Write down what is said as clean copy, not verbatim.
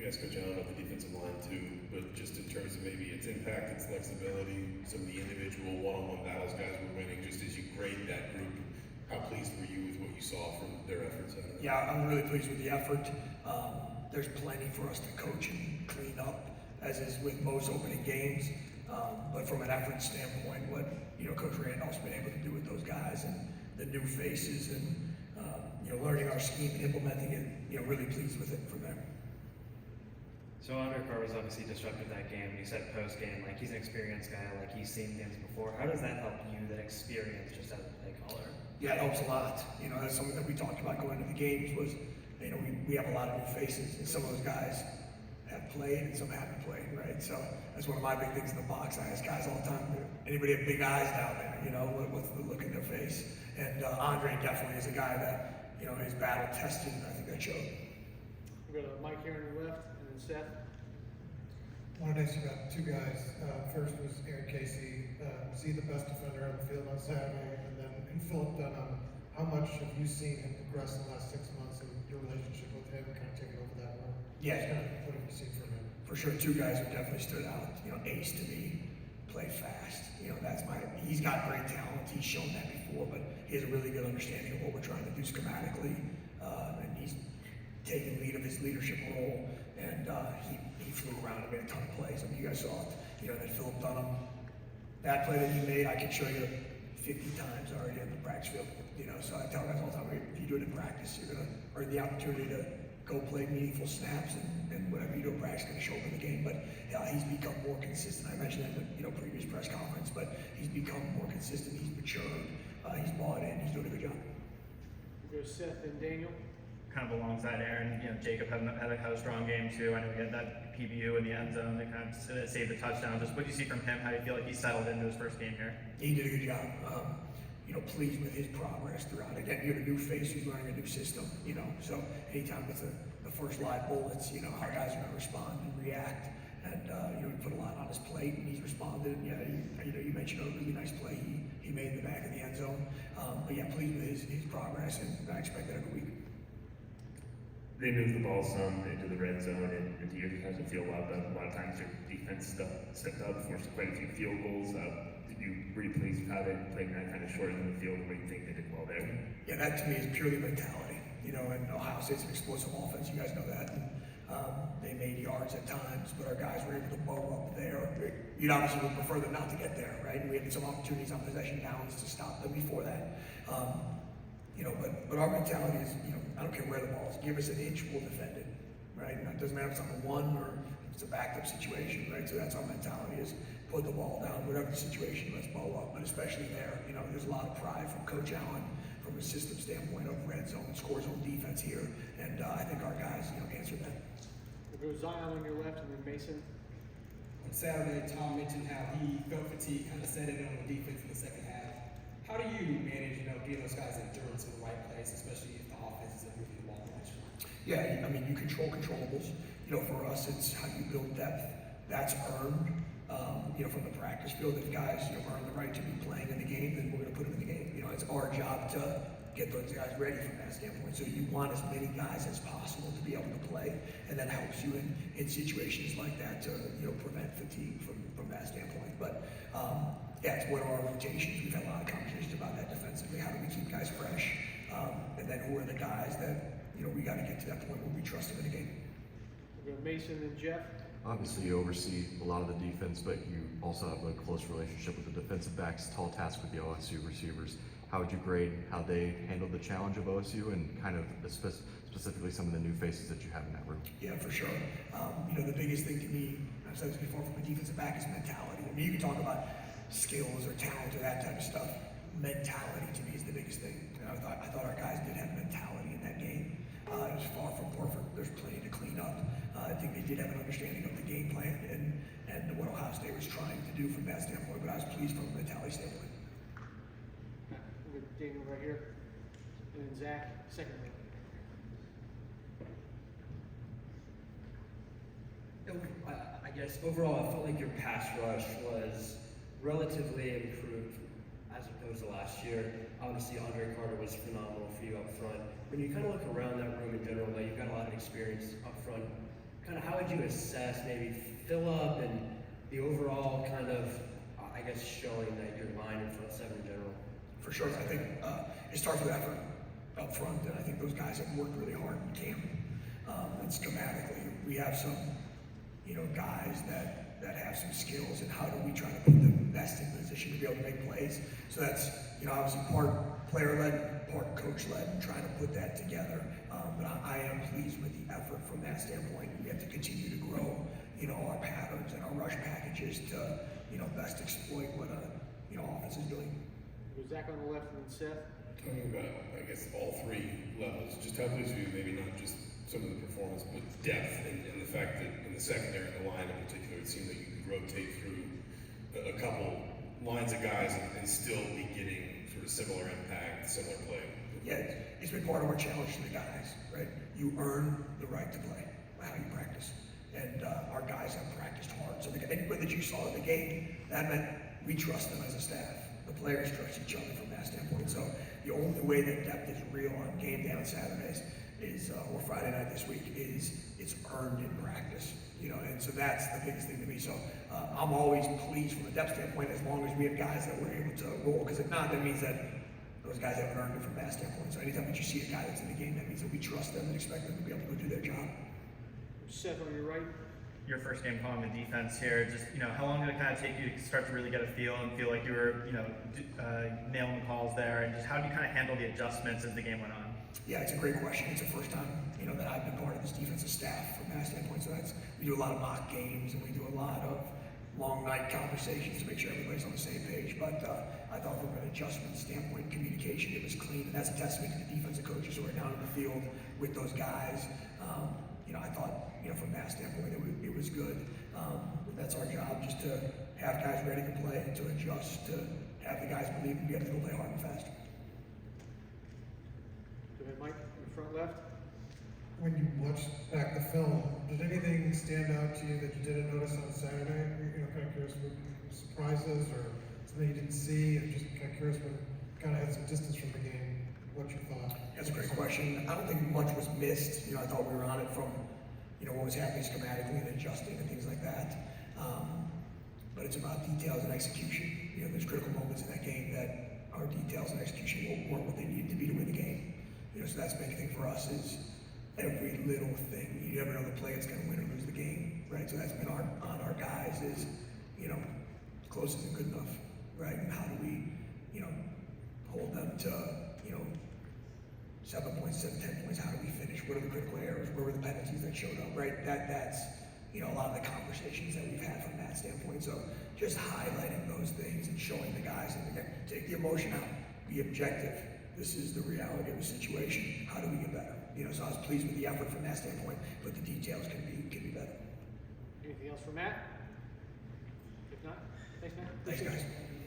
guys coach on about the defensive line too, but just in terms of maybe its impact, its flexibility, some of the individual one-on-one battles guys were winning, just as you grade that group, how pleased were you with what you saw from their efforts? Yeah, I'm really pleased with the effort. There's plenty for us to coach and clean up, as is with most opening games. But from an effort standpoint, what Coach Randolph's been able to do with those guys and the new faces and learning our scheme and implementing it, really pleased with it from them. So Andre Carr was obviously disruptive that game. You said post game, like he's an experienced guy, like he's seen games before. How does that help you? That experience, just as a play caller. Yeah, it helps a lot. That's something that we talked about going into the games was, we have a lot of new faces, and some of those guys have played and some haven't played, right? So that's one of my big things in the box. I ask guys all the time, anybody have big eyes down there? What's the look in their face? And Andre definitely is a guy that, is battle tested, and I think that showed. We've got Mike here on your left, and then Seth. I wanted to ask you about two guys. First was Aaron Casey. Was he the best defender on the field on Saturday? And then Philip Dunham. How much have you seen him progress in the last 6 months and your relationship with him kind of taking over that role? Yeah. What have you seen from him? For sure, two guys who definitely stood out. Ace to me, play fast. He's got great talent. He's shown that before, but he has a really good understanding of what we're trying to do schematically. And he's taken lead of his leadership role, and he flew around and made a ton of plays. You guys saw that Philip Dunham, that play that he made, I can show you 50 times already in the practice field. So I tell guys all the time, if you do it in practice, you're gonna earn the opportunity to go play meaningful snaps, and whatever you do in practice is gonna show up in the game. But he's become more consistent. I mentioned that in the previous press conference, but he's become more consistent. He's matured. He's bought in. He's doing a good job. We'll go Seth and Daniel. Kind of alongside Aaron, Jacob had a strong game too. I know he had that PBU in the end zone that kind of saved the touchdown. Just what do you see from him? How do you feel like he settled into his first game here? He did a good job. Pleased with his progress throughout. Again, you have a new face who's learning a new system. So anytime with the first live bullets, our guys are going to respond and react. And we put a lot on his plate, and he's responded. And you mentioned a really nice play he made in the back of the end zone. But yeah, pleased with his progress, and I expect that every week. They moved the ball some into the red zone, and do you guys feel a lot of times your defense stepped up, forced quite a few field goals. Were you pleased with how they played that kind of short in the field? What do you think they did well there? Yeah, that to me is purely mentality. And Ohio State's an explosive offense. You guys know that. And, they made yards at times, but our guys were able to bow up there. You'd obviously would prefer them not to get there, right? And we had some opportunities on possession downs to stop them before that. But our mentality is, I don't care where the ball is. Give us an inch, we'll defend it, right? And it doesn't matter if it's on the one or if it's a backed up situation, right? So that's our mentality is put the ball down, whatever the situation, let's bow up. But especially there, there's a lot of pride from Coach Allen from a system standpoint of red zone, score zone defense here. And I think our guys, answered that. We'll go Zion on your left, and then Mason. On Saturday, Tom mentioned how he felt fatigue kind of set in on the defense in the second half. How do you manage, getting those guys endurance in the right place, especially if the offense isn't moving the ball much? Yeah, you control controllables. For us, it's how you build depth. That's earned, from the practice field. If guys, earn the right to be playing in the game, then we're going to put them in the game. It's our job to get those guys ready from that standpoint. So you want as many guys as possible to be able to play, and that helps you in situations like that to, prevent fatigue from that standpoint. But yeah, it's one of our rotations. We've had a lot of conversations about that defensively. How do we keep guys fresh? And then who are the guys that, we got to get to that point where we trust them in the game. We'll go Mason and Jeff. Obviously, you oversee a lot of the defense, but you also have a close relationship with the defensive backs, tall task with the OSU receivers. How would you grade how they handled the challenge of OSU and kind of specifically some of the new faces that you have in that room? Yeah, for sure. The biggest thing to me, I've said this before, from a defensive back is mentality. You can talk about skills or talent or that type of stuff. Mentality to me is the biggest thing. I thought our guys did have mentality in that game. It was far from perfect. There's plenty to clean up. I think they did have an understanding of the game plan and what Ohio State was trying to do from that standpoint, but I was pleased from a mentality standpoint. We'll go Daniel right here, and then Zach, second row. I guess overall, I felt like your pass rush was relatively improved as opposed to last year. Obviously, Andre Carter was phenomenal for you up front. When you kind of look around that room in general, though, you've got a lot of experience up front. kind of how would you assess maybe Phillip and the overall kind of, I guess, showing that your line in front seven in general? For sure, I think it starts with effort up front, and I think those guys have worked really hard in camp. And schematically, we have some, guys that have some skills, and how do we try to put them best in position to be able to make plays. So that's, obviously part player-led, part coach-led, and trying to put that together. But I am pleased with the effort from that standpoint. We have to continue to grow, our patterns and our rush packages to, best exploit what offense is doing. With Zach on the left and then Seth. Talking about, I guess, all three levels, just how pleased are you, maybe not just some of the performance, but depth, and the fact that in the secondary, and the line in particular, it seemed like you could rotate through a couple lines of guys and still be getting sort of similar impact, similar play. Yeah, it's been part of our challenge to the guys, right? You earn the right to play by how you practice. And our guys have practiced hard. So anybody that you saw in the game, that meant we trust them as a staff. The players trust each other from that standpoint. So the only way that depth is real on game day on Saturdays is, or Friday night this week, is it's earned in practice. And so that's the biggest thing to me. So I'm always pleased from a depth standpoint as long as we have guys that we're able to roll. Because if not, that means that those guys haven't earned it from that standpoint. So anytime that you see a guy that's in the game, that means that we trust them and expect them to be able to go do their job. Seth on your right. Your first game calling the defense here, just, how long did it kind of take you to start to really get a feel and feel like you were, nailing the calls there, and just how did you kind of handle the adjustments as the game went on? Yeah, it's a great question. It's the first time, that I've been part of this defensive staff from that standpoint. So we do a lot of mock games, and we do a lot of long night conversations to make sure everybody's on the same page. But I thought from an adjustment standpoint, communication, it was clean, and that's a testament to the defensive coaches who are down in the field with those guys. I thought, from that standpoint, it was good. That's our job, just to have guys ready to play, to adjust, to have the guys believe and be able to go play hard and fast. Go ahead, Mike, in the front left. When you watched back the film, did anything stand out to you that you didn't notice on Saturday? Kind of curious what surprises or something you didn't see, and just kind of curious when you kind of had some distance from the game, what you thought. That's a great question. I don't think much was missed. I thought we were on it from, what was happening schematically and adjusting and things like that. But it's about details and execution. There's critical moments in that game that our details and execution weren't what they needed to be to win the game. So that's the big thing for us is every little thing. You never know the play that's going to win or lose the game, right? So that's been on our guys is, close isn't good enough, right? And how do we, hold them to, 7 points, 10 points, how do we finish? What are the critical errors? Where were the penalties that showed up, right? That's, a lot of the conversations that we've had from that standpoint. So just highlighting those things and showing the guys, and again, take the emotion out, be objective. This is the reality of the situation. How do we get better? So I was pleased with the effort from that standpoint, but the details can be better. Anything else for Matt? If not, thanks, Matt. Thanks, Appreciate guys. it.